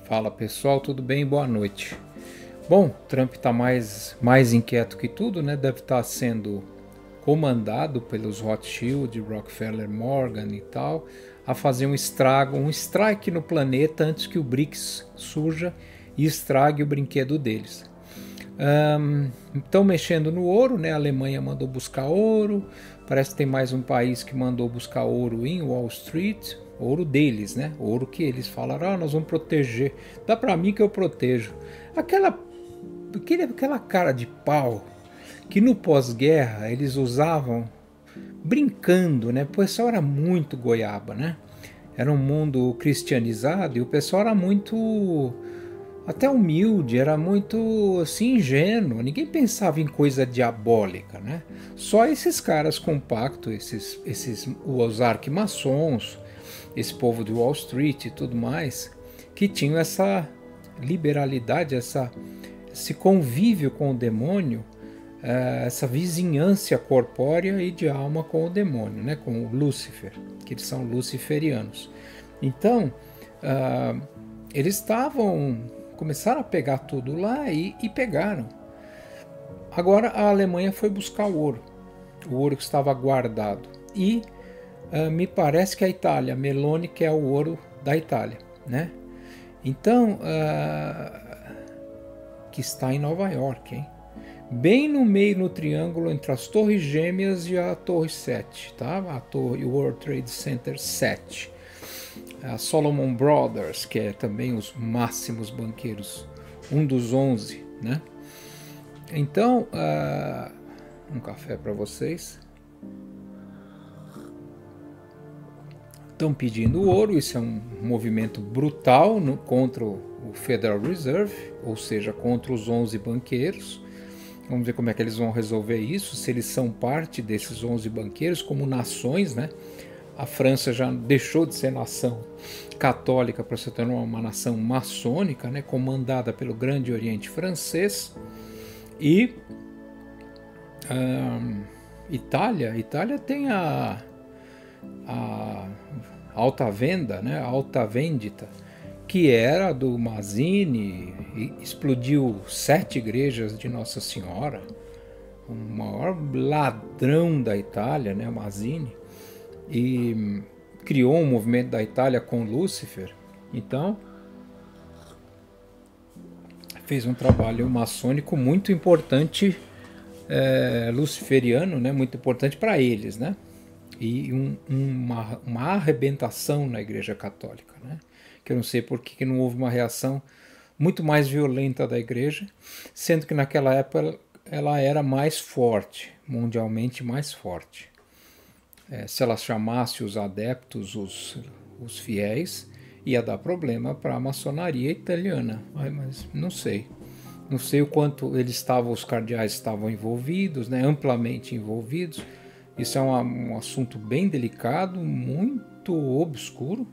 Fala pessoal, tudo bem? Boa noite. Bom, Trump está mais inquieto que tudo, né? Deve estar sendo comandado pelos Rothschild, Rockefeller, Morgan e tal, a fazer um estrago, um strike no planeta antes que o BRICS surja e estrague o brinquedo deles. Estão mexendo no ouro, né? A Alemanha mandou buscar ouro, parece que tem mais um país que mandou buscar ouro em Wall Street, ouro deles, né? Ouro que eles falaram, nós vamos proteger, dá para mim que eu protejo. Aquela cara de pau que no pós-guerra eles usavam brincando, né? O pessoal era muito goiaba, né? Era um mundo cristianizado e o pessoal era muito até humilde, era muito assim, ingênuo, ninguém pensava em coisa diabólica, né? Só esses caras compactos, os arquimaçons, esse povo de Wall Street e tudo mais, que tinham essa liberalidade, esse convívio com o demônio, essa vizinhança corpórea e de alma com o demônio, né? Com o Lúcifer, que eles são luciferianos. Então, eles começaram a pegar tudo lá e pegaram. Agora a Alemanha foi buscar o ouro que estava guardado. E me parece que a Itália, Meloni quer o ouro da Itália, né? Então, que está em Nova York, hein? Bem no meio, no triângulo entre as Torres Gêmeas e a Torre 7, tá? A Torre World Trade Center 7. A Solomon Brothers, que é também os máximos banqueiros, um dos 11, né? Então, um café para vocês. Estão pedindo ouro, isso é um movimento brutal contra o Federal Reserve, ou seja, contra os 11 banqueiros. Vamos ver como é que eles vão resolver isso, se eles são parte desses 11 banqueiros como nações, né? A França já deixou de ser nação católica para se tornar uma nação maçônica, né? Comandada pelo Grande Oriente Francês. E Itália tem a Alta Venda, né? A Alta Vendita, que era do Mazzini, e explodiu 7 igrejas de Nossa Senhora, o maior ladrão da Itália, né? Mazzini, e criou um movimento da Itália com Lúcifer. Então fez um trabalho maçônico muito importante, luciferiano, né? Muito importante para eles, né? E uma arrebentação na Igreja Católica, né? Que eu não sei por que não houve uma reação muito mais violenta da Igreja, sendo que naquela época ela era mais forte, mundialmente mais forte. Se ela chamasse os adeptos, os fiéis, ia dar problema para a maçonaria italiana, mas não sei. Não sei o quanto os cardeais estavam envolvidos, né, amplamente envolvidos. Isso é um assunto bem delicado, muito obscuro,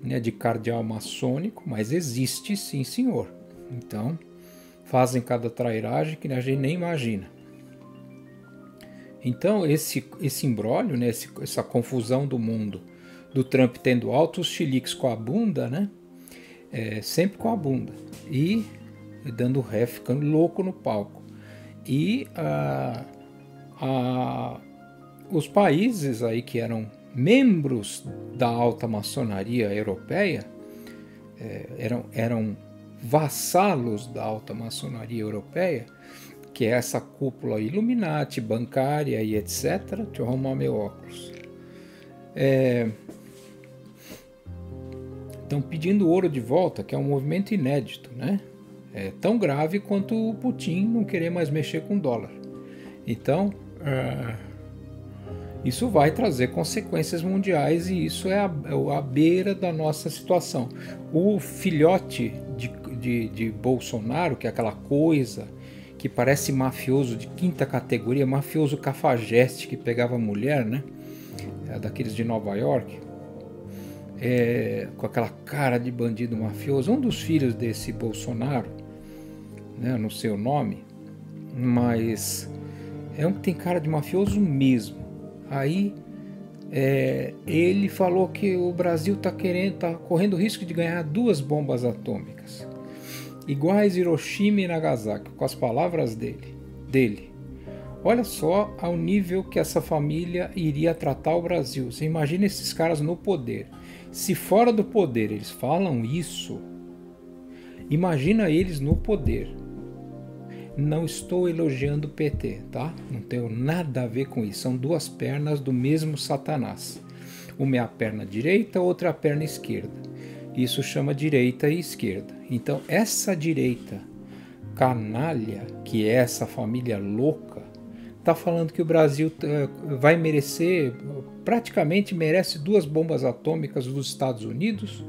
né, de cardeal maçônico, mas existe sim, senhor. Então, fazem cada trairagem que a gente nem imagina. Então, esse imbróglio, né, essa confusão do mundo, do Trump tendo altos chiliques com a bunda, né, sempre com a bunda, e dando ré, ficando louco no palco. E os países aí que eram membros da alta maçonaria europeia, eram vassalos da alta maçonaria europeia, que é essa cúpula Illuminati, bancária e etc. Deixa eu arrumar meu óculos. Estão pedindo ouro de volta, que é um movimento inédito, né? É tão grave quanto o Putin não querer mais mexer com dólar. Então, isso vai trazer consequências mundiais e isso é a beira da nossa situação. O filhote de Bolsonaro, que é aquela coisa que parece mafioso de quinta categoria, mafioso cafajeste que pegava mulher, né? Daqueles de Nova York, com aquela cara de bandido mafioso. Um dos filhos desse Bolsonaro, né? Não sei o nome, mas é um que tem cara de mafioso mesmo. Aí ele falou que o Brasil está correndo o risco de ganhar 2 bombas atômicas, iguais Hiroshima e Nagasaki, com as palavras dele. Olha só ao nível que essa família iria tratar o Brasil. Você imagina esses caras no poder. Se fora do poder eles falam isso, imagina eles no poder. Não estou elogiando o PT, tá? Não tenho nada a ver com isso. São 2 pernas do mesmo Satanás. Uma é a perna direita, outra é a perna esquerda. Isso chama direita e esquerda. Então, essa direita canalha, que é essa família louca, está falando que o Brasil vai merecer, praticamente merece 2 bombas atômicas dos Estados Unidos,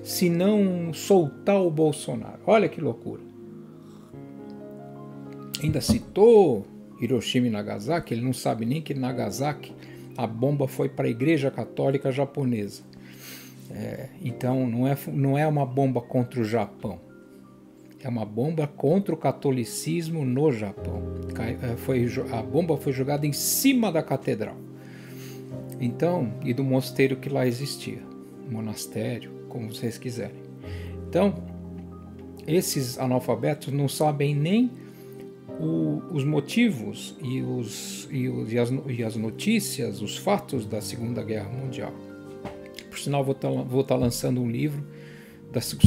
se não soltar o Bolsonaro. Olha que loucura. Ainda citou Hiroshima e Nagasaki. Ele não sabe nem que Nagasaki, a bomba foi para a Igreja Católica Japonesa. Então não é uma bomba contra o Japão, é uma bomba contra o catolicismo no Japão. A bomba foi jogada em cima da catedral, então, e do mosteiro que lá existia, monastério, como vocês quiserem. Então, esses analfabetos não sabem nem os motivos e as notícias, os fatos da Segunda Guerra Mundial. Por sinal, vou estar lançando um livro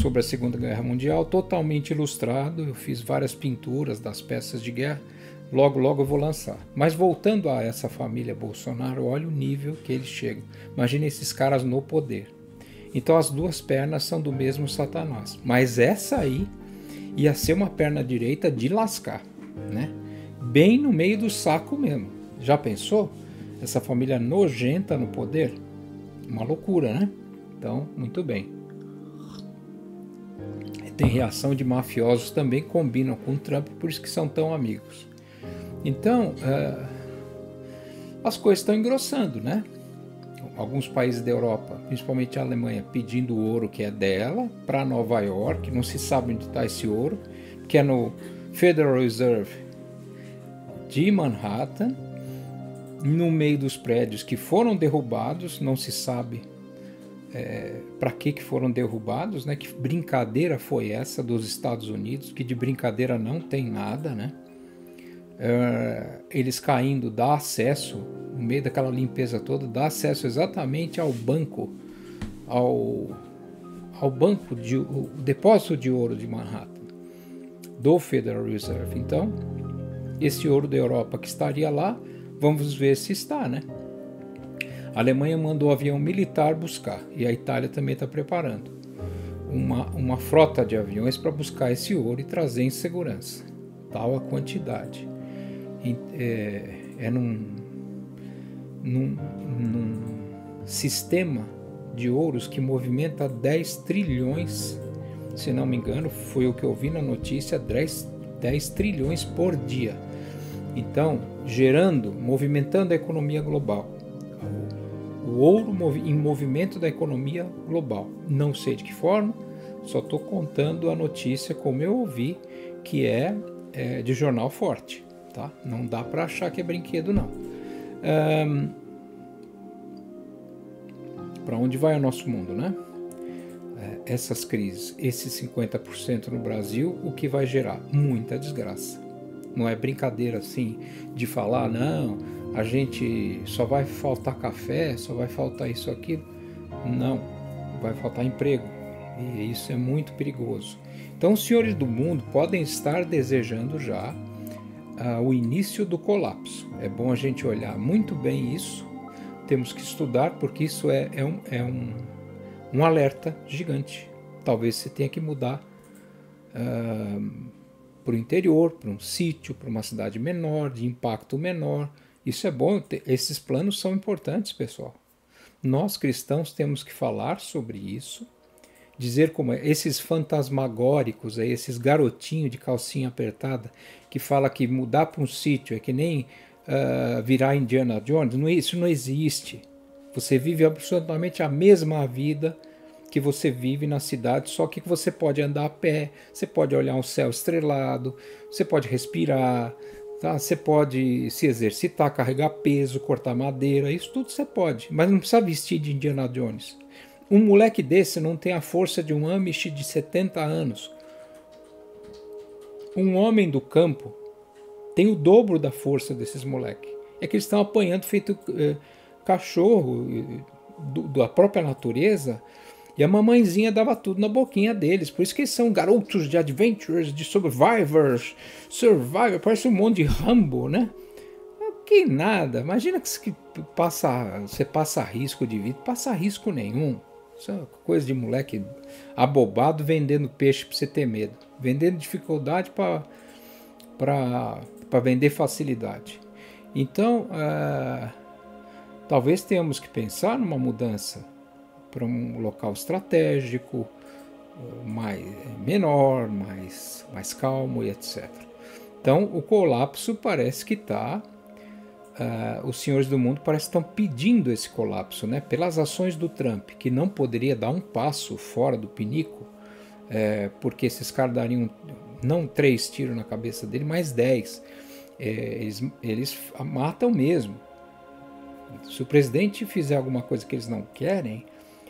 sobre a Segunda Guerra Mundial, totalmente ilustrado. Eu fiz várias pinturas das peças de guerra. Logo eu vou lançar. Mas voltando a essa família Bolsonaro, olha o nível que eles chegam. Imagina esses caras no poder. Então as 2 pernas são do mesmo Satanás. Mas essa aí ia ser uma perna direita de lascar, né? Bem no meio do saco mesmo. Já pensou? Essa família nojenta no poder? Uma loucura, né? Então, muito bem. Tem reação de mafiosos também que combinam com o Trump, por isso que são tão amigos. Então, as coisas estão engrossando, né? Alguns países da Europa, principalmente a Alemanha, pedindo o ouro que é dela para Nova York. Não se sabe onde está esse ouro, que é no Federal Reserve de Manhattan, no meio dos prédios que foram derrubados. Não se sabe para que foram derrubados, né? Que brincadeira foi essa dos Estados Unidos, que de brincadeira não tem nada, né? Eles caindo dá acesso, no meio daquela limpeza toda, dá acesso exatamente ao banco, ao banco o depósito de ouro de Manhattan, do Federal Reserve. Então, esse ouro da Europa que estaria lá, vamos ver se está, né? A Alemanha mandou um avião militar buscar, e a Itália também está preparando uma frota de aviões para buscar esse ouro e trazer em segurança. Tal a quantidade. Num sistema de ouros que movimenta 10 trilhões, se não me engano, foi o que eu vi na notícia, 10 trilhões por dia. Então, movimentando a economia global. O ouro em movimento da economia global. Não sei de que forma, só estou contando a notícia como eu ouvi, que é de jornal forte. Tá? Não dá para achar que é brinquedo, não. Para onde vai o nosso mundo, né? Essas crises, esses 50% no Brasil, o que vai gerar? Muita desgraça. Não é brincadeira assim de falar, não, a gente só vai faltar café, só vai faltar isso, aquilo. Não, vai faltar emprego. E isso é muito perigoso. Então, os senhores do mundo podem estar desejando já o início do colapso. É bom a gente olhar muito bem isso. Temos que estudar, porque isso é um alerta gigante. Talvez você tenha que mudar para o interior, para um sítio, para uma cidade menor, de impacto menor. Isso é bom. Esses planos são importantes, pessoal. Nós cristãos temos que falar sobre isso, dizer como esses fantasmagóricos, esses garotinhos de calcinha apertada, que fala que mudar para um sítio é que nem virar Indiana Jones. Isso não existe. Você vive absolutamente a mesma vida que você vive na cidade, só que você pode andar a pé, você pode olhar um céu estrelado, você pode respirar, Tá? Você pode se exercitar, carregar peso, cortar madeira, isso tudo você pode, mas não precisa vestir de Indiana Jones. Um moleque desse não tem a força de um Amish de 70 anos. Um homem do campo tem o dobro da força desses moleques. É que eles estão apanhando feito cachorro da própria natureza, e a mamãezinha dava tudo na boquinha deles. Por isso que eles são garotos de adventures, de survivors, parece um monte de Rambo, né? Que nada, imagina que você passa risco de vida, passa risco nenhum. Isso é coisa de moleque abobado vendendo peixe para você ter medo, vendendo dificuldade para vender facilidade. Então, talvez tenhamos que pensar numa mudança para um local estratégico, menor, mais calmo e etc. Então, o colapso parece que está... os senhores do mundo parecem que estão pedindo esse colapso, né? Pelas ações do Trump, que não poderia dar um passo fora do pinico, porque esses caras dariam não 3 tiros na cabeça dele, mas 10. Eles matam mesmo. Se o presidente fizer alguma coisa que eles não querem,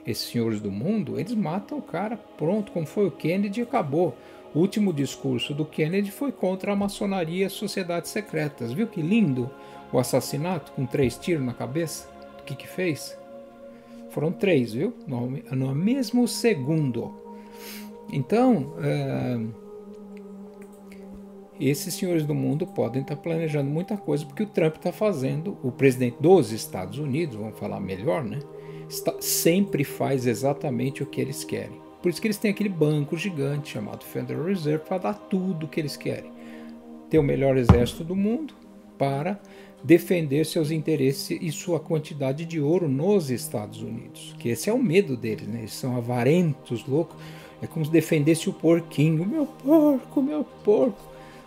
esses senhores do mundo, eles matam o cara, pronto, como foi o Kennedy, acabou. O último discurso do Kennedy foi contra a maçonaria e as sociedades secretas. Viu que lindo o assassinato com 3 tiros na cabeça? O que fez? Foram 3, viu? No mesmo segundo. Então, esses senhores do mundo podem estar planejando muita coisa, porque o Trump está fazendo, o presidente dos Estados Unidos, vamos falar melhor, né? Sempre faz exatamente o que eles querem. Por isso que eles têm aquele banco gigante chamado Federal Reserve para dar tudo o que eles querem. Ter o melhor exército do mundo para defender seus interesses e sua quantidade de ouro nos Estados Unidos. Que esse é o medo deles, né? Eles são avarentos, loucos. É como se defendesse o porquinho. Meu porco, meu porco.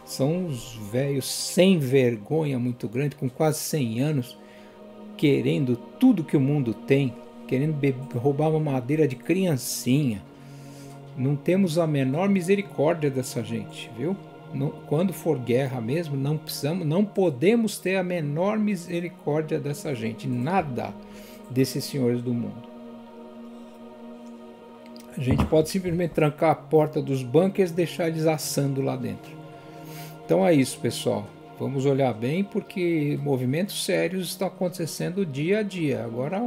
São uns velhos sem vergonha muito grande, com quase 100 anos, querendo tudo que o mundo tem, querendo roubar uma madeira de criancinha. Não temos a menor misericórdia dessa gente, viu? Quando for guerra mesmo, não podemos ter a menor misericórdia dessa gente, nada desses senhores do mundo. A gente pode simplesmente trancar a porta dos bunkers e deixar eles assando lá dentro. Então é isso, pessoal. Vamos olhar bem, porque movimentos sérios estão acontecendo dia a dia. Agora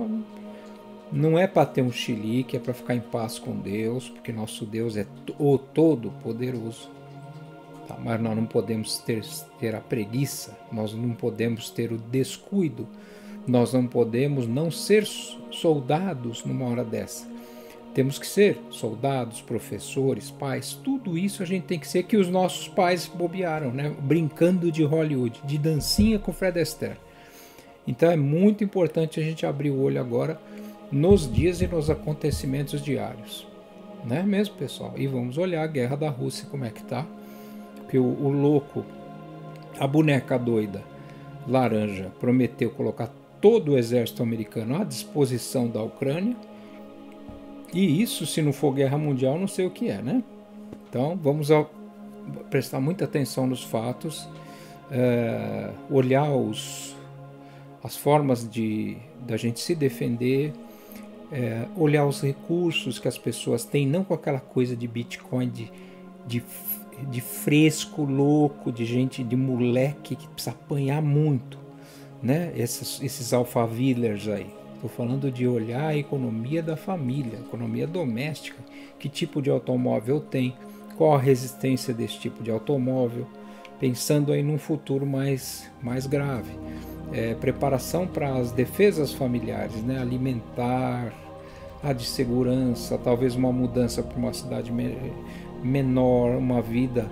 não é para ter um chilique, é para ficar em paz com Deus, porque nosso Deus é o Todo-Poderoso. Tá? Mas nós não podemos ter a preguiça, nós não podemos ter o descuido, nós não podemos não ser soldados numa hora dessa. Temos que ser soldados, professores, pais, tudo isso a gente tem que ser, que os nossos pais bobearam, né? Brincando de Hollywood, de dancinha com Fred Astaire. Então é muito importante a gente abrir o olho agora nos dias e nos acontecimentos diários. Não é mesmo, pessoal? E vamos olhar a guerra da Rússia, como é que tá. Porque o louco, a boneca doida, laranja, prometeu colocar todo o exército americano à disposição da Ucrânia. E isso, se não for guerra mundial, não sei o que é, né? Então, vamos prestar muita atenção nos fatos, olhar as formas da gente se defender, olhar os recursos que as pessoas têm, não com aquela coisa de Bitcoin, de fresco louco, de gente, de moleque que precisa apanhar muito, né? Esses alphavillers aí. Estou falando de olhar a economia da família, economia doméstica, que tipo de automóvel tem, qual a resistência desse tipo de automóvel, pensando aí num futuro mais grave. Preparação para as defesas familiares, né? Alimentar, a de segurança, talvez uma mudança para uma cidade menor, uma vida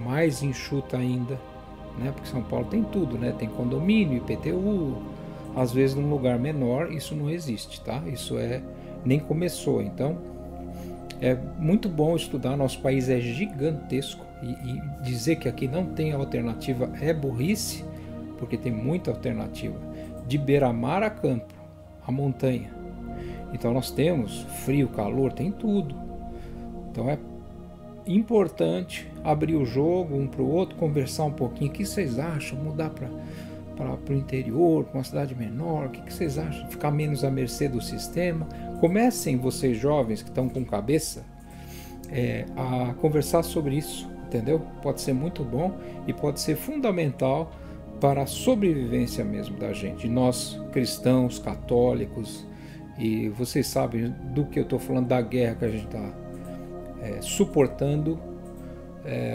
mais enxuta ainda, né? Porque São Paulo tem tudo, né? Tem condomínio, IPTU. Às vezes num lugar menor isso não existe, tá? Isso nem começou. Então é muito bom estudar. Nosso país é gigantesco e dizer que aqui não tem alternativa é burrice, porque tem muita alternativa. De beira-mar a campo, a montanha. Então nós temos frio, calor, tem tudo. Então é importante abrir o jogo um para o outro, conversar um pouquinho. O que vocês acham? Mudar para o interior, para uma cidade menor? O que vocês acham? Ficar menos à mercê do sistema? Comecem, vocês jovens que estão com cabeça, a conversar sobre isso, entendeu? Pode ser muito bom e pode ser fundamental para a sobrevivência mesmo da gente, nós cristãos, católicos, e vocês sabem do que eu estou falando, da guerra que a gente está suportando,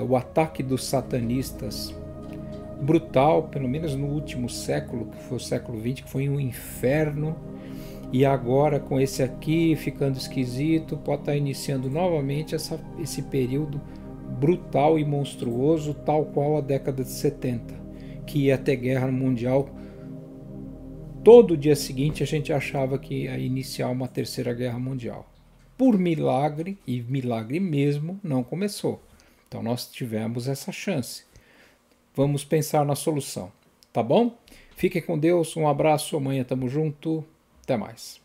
o ataque dos satanistas brutal, pelo menos no último século, que foi o século XX, que foi um inferno, e agora com esse aqui ficando esquisito, pode estar iniciando novamente esse período brutal e monstruoso, tal qual a década de 70, que ia ter guerra mundial. Todo dia seguinte a gente achava que ia iniciar uma terceira guerra mundial. Por milagre, e milagre mesmo, não começou. Então nós tivemos essa chance. Vamos pensar na solução, tá bom? Fiquem com Deus, um abraço, amanhã tamo junto, até mais.